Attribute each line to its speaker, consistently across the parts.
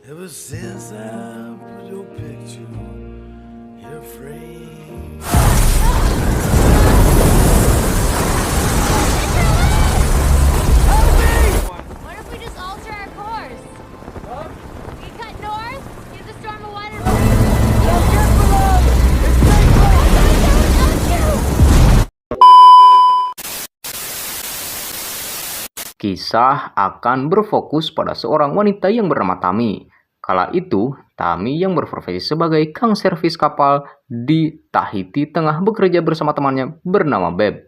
Speaker 1: Ever since I put your picture in your frame.
Speaker 2: What if we just alter our course? We cut north, give the storm a wider.
Speaker 3: Kisah akan berfokus pada seorang wanita yang bernama Tami. Kala itu, Tami yang berprofesi sebagai kang servis kapal di Tahiti tengah bekerja bersama temannya bernama Beb.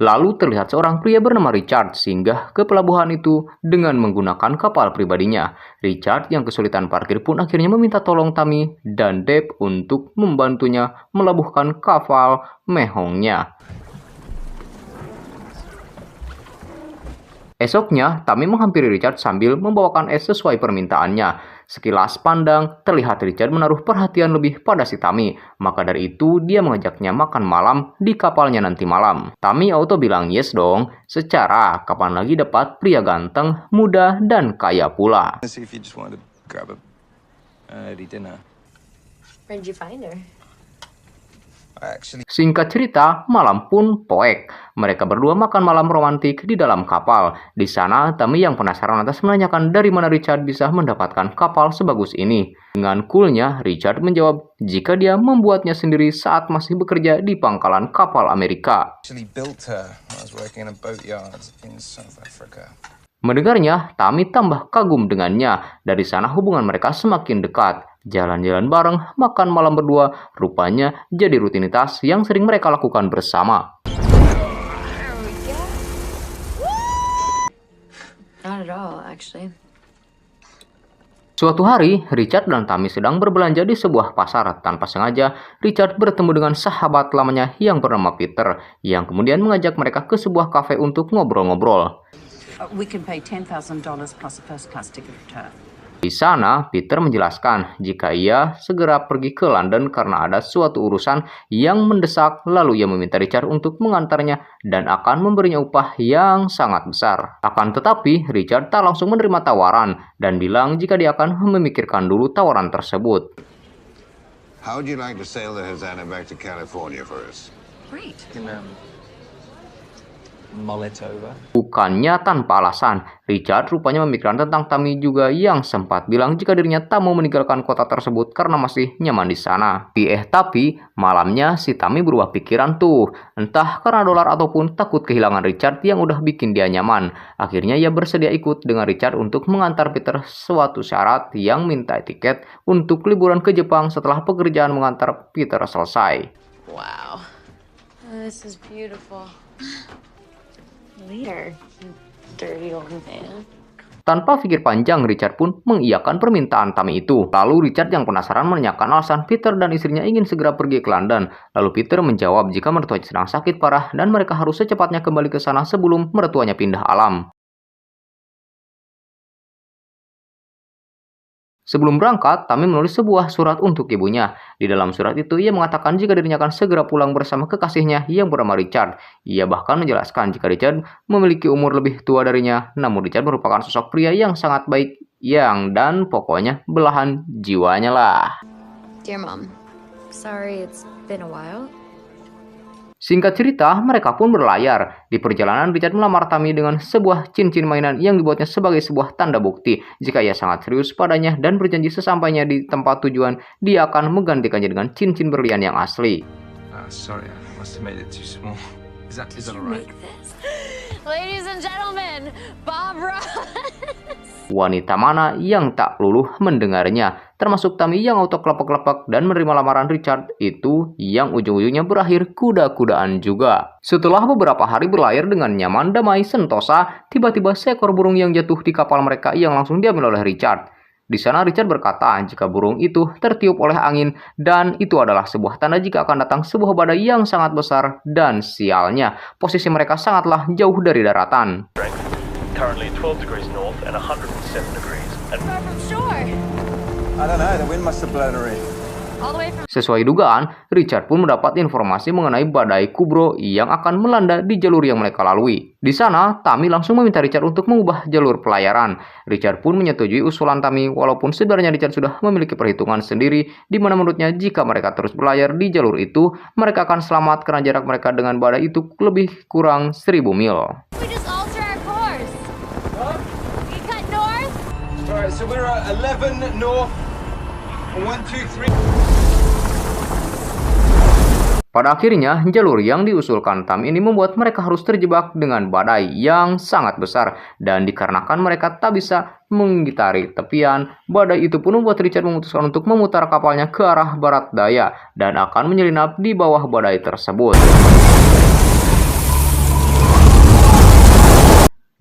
Speaker 3: Lalu terlihat seorang pria bernama Richard singgah ke pelabuhan itu dengan menggunakan kapal pribadinya. Richard yang kesulitan parkir pun akhirnya meminta tolong Tami dan Deb untuk membantunya melabuhkan kapal mehongnya. Esoknya, Tami menghampiri Richard sambil membawakan es sesuai permintaannya. Sekilas pandang, terlihat Richard menaruh perhatian lebih pada si Tami. Maka dari itu, dia mengajaknya makan malam di kapalnya nanti malam. Tami auto bilang yes dong. Secara, kapan lagi dapat pria ganteng, muda, dan kaya pula.
Speaker 2: Where'd you find her?
Speaker 3: Singkat cerita, malam pun poek. Mereka berdua makan malam romantik di dalam kapal. Di sana, Tami yang penasaran lantas menanyakan dari mana Richard bisa mendapatkan kapal sebagus ini. Dengan coolnya, Richard menjawab jika dia membuatnya sendiri saat masih bekerja di pangkalan kapal Amerika. Mendengarnya, Tami tambah kagum dengannya. Dari sana hubungan mereka semakin dekat. Jalan-jalan bareng, makan malam berdua, rupanya jadi rutinitas yang sering mereka lakukan bersama.
Speaker 2: Not at all, actually.
Speaker 3: Suatu hari, Richard dan Tami sedang berbelanja di sebuah pasar. Tanpa sengaja, Richard bertemu dengan sahabat lamanya yang bernama Peter, yang kemudian mengajak mereka ke sebuah kafe untuk ngobrol-ngobrol.
Speaker 4: We can pay $10,000 plus a first class ticket return.
Speaker 3: Di sana, Peter menjelaskan jika ia segera pergi ke London karena ada suatu urusan yang mendesak, lalu ia meminta Richard untuk mengantarnya dan akan memberinya upah yang sangat besar. Akan tetapi, Richard tak langsung menerima tawaran dan bilang jika dia akan memikirkan dulu tawaran tersebut.
Speaker 5: How would you like to sail the Hosanna back to California for us?
Speaker 4: Great.
Speaker 3: Bukannya tanpa alasan, Richard rupanya memikirkan tentang Tami juga yang sempat bilang jika dirinya tak mau meninggalkan kota tersebut karena masih nyaman di sana. Tapi malamnya si Tami berubah pikiran tuh, entah karena dolar ataupun takut kehilangan Richard yang udah bikin dia nyaman. Akhirnya ia bersedia ikut dengan Richard untuk mengantar Peter suatu syarat yang minta tiket untuk liburan ke Jepang setelah pekerjaan mengantar Peter selesai.
Speaker 2: Wow. This is beautiful. Later, you dirty old man.
Speaker 3: Tanpa pikir panjang, Richard pun mengiyakan permintaan Tami itu. Lalu Richard yang penasaran menanyakan alasan Peter dan istrinya ingin segera pergi ke London. Lalu Peter menjawab jika mertuanya sedang sakit parah dan mereka harus secepatnya kembali ke sana sebelum mertuanya pindah alam. Sebelum berangkat, Tami menulis sebuah surat untuk ibunya. Di dalam surat itu, ia mengatakan jika dirinya akan segera pulang bersama kekasihnya yang bernama Richard. Ia bahkan menjelaskan jika Richard memiliki umur lebih tua darinya, namun Richard merupakan sosok pria yang sangat baik, dan pokoknya belahan jiwanya lah.
Speaker 2: Dear Mom, sorry it's been a while.
Speaker 3: Singkat cerita, mereka pun berlayar. Di perjalanan, Richard melamar Tami dengan sebuah cincin mainan yang dibuatnya sebagai sebuah tanda bukti jika ia sangat serius padanya dan berjanji sesampainya di tempat tujuan, dia akan menggantikannya dengan cincin berlian yang asli.
Speaker 1: Sorry, I must have made it too small. Is that alright?
Speaker 2: Ladies and gentlemen, Bob Ross.
Speaker 3: Wanita mana yang tak luluh mendengarnya, termasuk Tami yang auto kelepek-kelepek dan menerima lamaran Richard itu yang ujung-ujungnya berakhir kuda-kudaan juga. Setelah beberapa hari berlayar dengan nyaman, damai, sentosa, tiba-tiba seekor burung yang jatuh di kapal mereka yang langsung diambil oleh Richard. Di sana Richard berkata jika burung itu tertiup oleh angin dan itu adalah sebuah tanda jika akan datang sebuah badai yang sangat besar dan sialnya, posisi mereka sangatlah jauh dari daratan.
Speaker 6: Currently 12 degrees north and 107 degrees.
Speaker 2: Far from shore.
Speaker 1: I don't know, the wind must have blown her in.
Speaker 2: All the way from
Speaker 3: Sesuai dugaan, Richard pun mendapat informasi mengenai badai Kubro yang akan melanda di jalur yang mereka lalui. Di sana, Tammy langsung meminta Richard untuk mengubah jalur pelayaran. Richard pun menyetujui usulan Tammy, walaupun sebenarnya Richard sudah memiliki perhitungan sendiri, di mana menurutnya jika mereka terus berlayar di jalur itu, mereka akan selamat karena jarak mereka dengan badai itu lebih kurang 1000 mil.
Speaker 2: we just alter our course. We cut north.
Speaker 7: Alright, so we're at 11 north. 1, 2, 3.
Speaker 3: Pada akhirnya, jalur yang diusulkan Tammy ini membuat mereka harus terjebak dengan badai yang sangat besar. Dan dikarenakan mereka tak bisa menggitari tepian, badai itu pun membuat Richard memutuskan untuk memutar kapalnya ke arah barat daya dan akan menyelinap di bawah badai tersebut.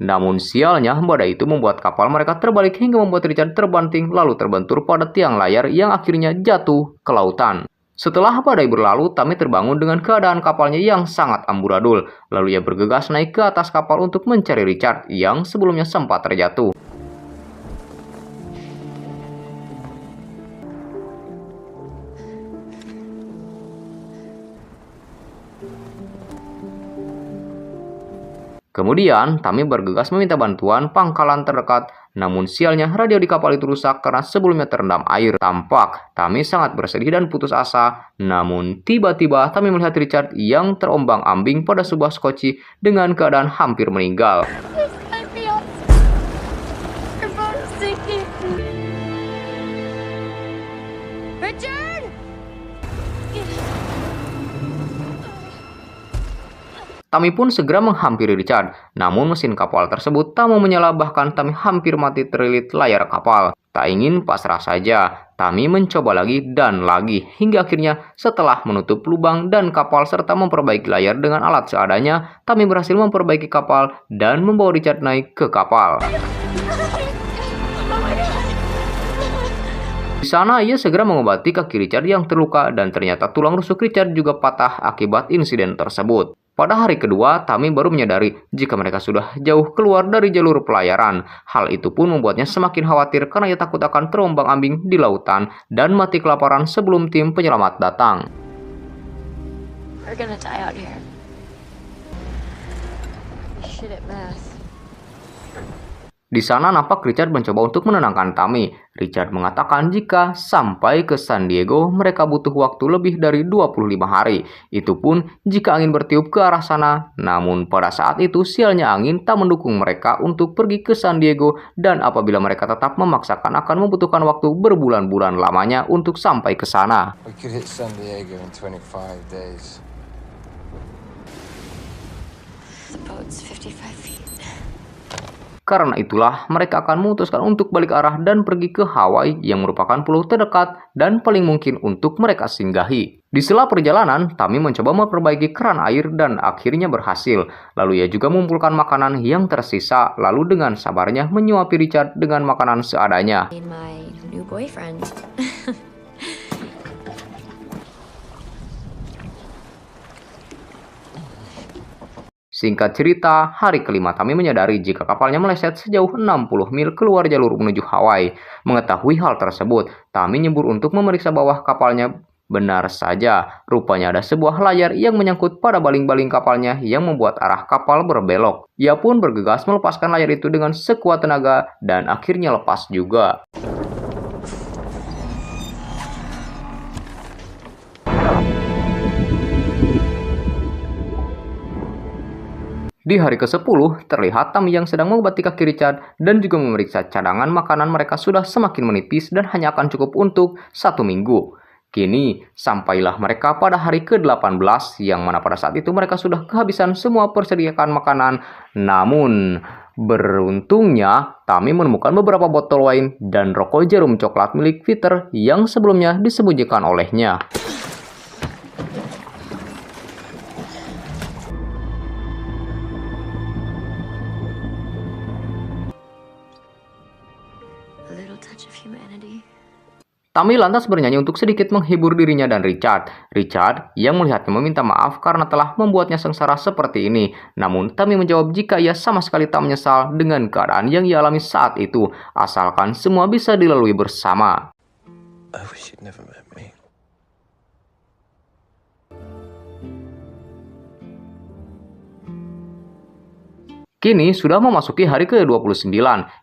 Speaker 3: Namun sialnya, badai itu membuat kapal mereka terbalik hingga membuat Richard terbanting lalu terbentur pada tiang layar yang akhirnya jatuh ke lautan. Setelah badai berlalu, Tammy terbangun dengan keadaan kapalnya yang sangat amburadul. Lalu ia bergegas naik ke atas kapal untuk mencari Richard yang sebelumnya sempat terjatuh. Kemudian, Tammy bergegas meminta bantuan pangkalan terdekat. Namun sialnya, radio di kapal itu rusak karena sebelumnya terendam air. Tampak Tammy sangat bersedih dan putus asa. Namun tiba-tiba Tammy melihat Richard yang terombang-ambing pada sebuah skoci dengan keadaan hampir meninggal.
Speaker 2: This might be all. Our boat is sinking. Richard!
Speaker 3: Tammy pun segera menghampiri Richard, namun mesin kapal tersebut tak mau menyala, bahkan Tammy hampir mati terlilit layar kapal. Tak ingin pasrah saja, Tammy mencoba lagi dan lagi, hingga akhirnya setelah menutup lubang dan kapal serta memperbaiki layar dengan alat seadanya, Tammy berhasil memperbaiki kapal dan membawa Richard naik ke kapal. Di sana ia segera mengobati kaki Richard yang terluka dan ternyata tulang rusuk Richard juga patah akibat insiden tersebut. Pada hari kedua, Tammy baru menyadari jika mereka sudah jauh keluar dari jalur pelayaran. Hal itu pun membuatnya semakin khawatir karena ia takut akan terombang-ambing di lautan dan mati kelaparan sebelum tim penyelamat datang.
Speaker 2: We're gonna die out here. Shit at mass.
Speaker 3: Di sana nampak Richard mencoba untuk menenangkan Tammy. Richard mengatakan jika sampai ke San Diego mereka butuh waktu lebih dari 25 hari. Itu pun jika angin bertiup ke arah sana. Namun pada saat itu sialnya angin tak mendukung mereka untuk pergi ke San Diego, dan apabila mereka tetap memaksakan akan membutuhkan waktu berbulan-bulan lamanya untuk sampai ke sana.
Speaker 7: We could hit San Diego in 25 days.
Speaker 2: The boat's 55 feet.
Speaker 3: Karena itulah mereka akan memutuskan untuk balik arah dan pergi ke Hawaii yang merupakan pulau terdekat dan paling mungkin untuk mereka singgahi. Di sela perjalanan, Tammy mencoba memperbaiki keran air dan akhirnya berhasil. Lalu ia juga mengumpulkan makanan yang tersisa, lalu dengan sabarnya menyuapi Richard dengan makanan seadanya.
Speaker 2: My new boyfriend.
Speaker 3: Singkat cerita, hari kelima Tammy menyadari jika kapalnya meleset sejauh 60 mil keluar jalur menuju Hawaii. Mengetahui hal tersebut, Tammy nyebur untuk memeriksa bawah kapalnya. Benar saja, rupanya ada sebuah layar yang menyangkut pada baling-baling kapalnya yang membuat arah kapal berbelok. Ia pun bergegas melepaskan layar itu dengan sekuat tenaga dan akhirnya lepas juga. Di hari ke-10, terlihat Tammy yang sedang mengobati kaki Richard dan juga memeriksa cadangan makanan mereka sudah semakin menipis dan hanya akan cukup untuk 1 minggu. Kini, sampailah mereka pada hari ke-18, yang mana pada saat itu mereka sudah kehabisan semua persediaan makanan. Namun, beruntungnya, Tammy menemukan beberapa botol wine dan rokok jarum coklat milik Peter yang sebelumnya disembunyikan olehnya. Tammy lantas bernyanyi untuk sedikit menghibur dirinya dan Richard. Richard yang melihatnya meminta maaf karena telah membuatnya sengsara seperti ini. Namun Tammy menjawab jika ia sama sekali tak menyesal dengan keadaan yang ia alami saat itu, asalkan semua bisa dilalui bersama.
Speaker 1: I wish you'd never met me.
Speaker 3: Kini sudah memasuki hari ke-29,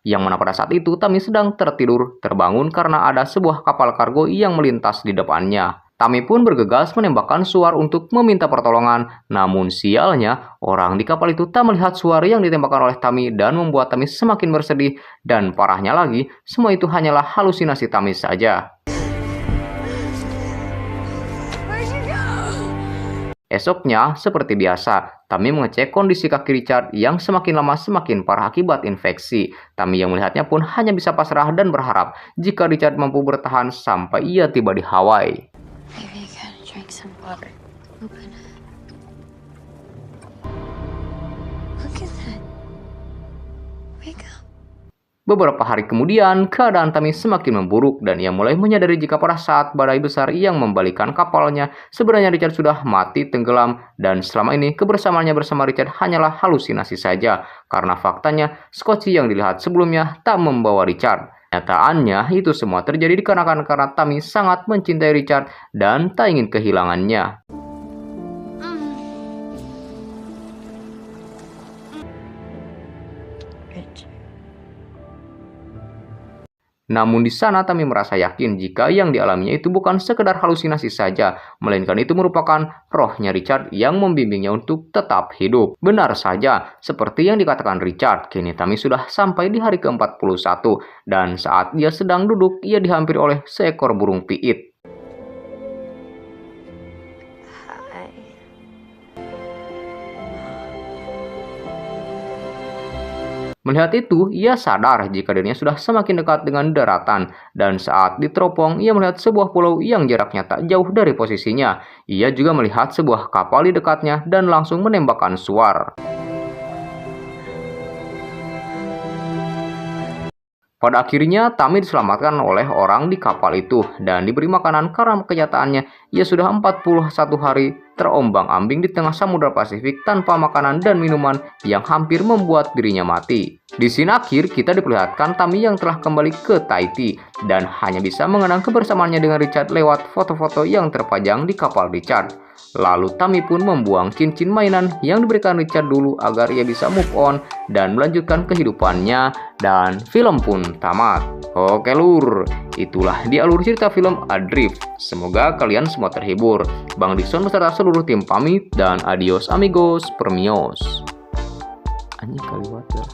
Speaker 3: yang mana pada saat itu Tami sedang tertidur terbangun karena ada sebuah kapal kargo yang melintas di depannya. Tami pun bergegas menembakkan Suar untuk meminta pertolongan, namun sialnya orang di kapal itu tak melihat Suar yang ditembakkan oleh Tami dan membuat Tami semakin bersedih, dan parahnya lagi, semua itu hanyalah halusinasi Tami saja. Esoknya, seperti biasa, Tami mengecek kondisi kaki Richard yang semakin lama semakin parah akibat infeksi. Tami yang melihatnya pun hanya bisa pasrah dan berharap jika Richard mampu bertahan sampai ia tiba di Hawaii.
Speaker 2: Maybe you gotta drink some water. Open it. Look at that. Wake up.
Speaker 3: Beberapa hari kemudian, keadaan Tami semakin memburuk dan ia mulai menyadari jika pada saat badai besar yang membalikan kapalnya, sebenarnya Richard sudah mati tenggelam dan selama ini kebersamaannya bersama Richard hanyalah halusinasi saja karena faktanya Scotchy yang dilihat sebelumnya tak membawa Richard. Kenyataannya itu semua terjadi dikarenakan karena Tami sangat mencintai Richard dan tak ingin kehilangannya. Namun di sana Tami merasa yakin jika yang dialaminya itu bukan sekedar halusinasi saja, melainkan itu merupakan rohnya Richard yang membimbingnya untuk tetap hidup. Benar saja, seperti yang dikatakan Richard, kini Tami sudah sampai di hari ke-41, dan saat ia sedang duduk, ia dihampiri oleh seekor burung piit. Melihat itu, ia sadar jika dirinya sudah semakin dekat dengan daratan, dan saat diteropong, ia melihat sebuah pulau yang jaraknya tak jauh dari posisinya. Ia juga melihat sebuah kapal di dekatnya dan langsung menembakkan Suar. Pada akhirnya, Tami diselamatkan oleh orang di kapal itu dan diberi makanan karena kenyataannya ia sudah 41 hari terombang-ambing di tengah Samudra Pasifik tanpa makanan dan minuman yang hampir membuat dirinya mati. Di scene akhir, kita diperlihatkan Tami yang telah kembali ke Tahiti dan hanya bisa mengenang kebersamaannya dengan Richard lewat foto-foto yang terpajang di kapal Richard. Lalu Tami pun membuang cincin mainan yang diberikan Richard dulu agar ia bisa move on dan melanjutkan kehidupannya, dan film pun tamat. Oke lur, itulah dia alur cerita film Adrift. Semoga kalian semua terhibur. Bang Dixon beserta seluruh tim pamit dan adios amigos, permios. Anjing kaliwat ya.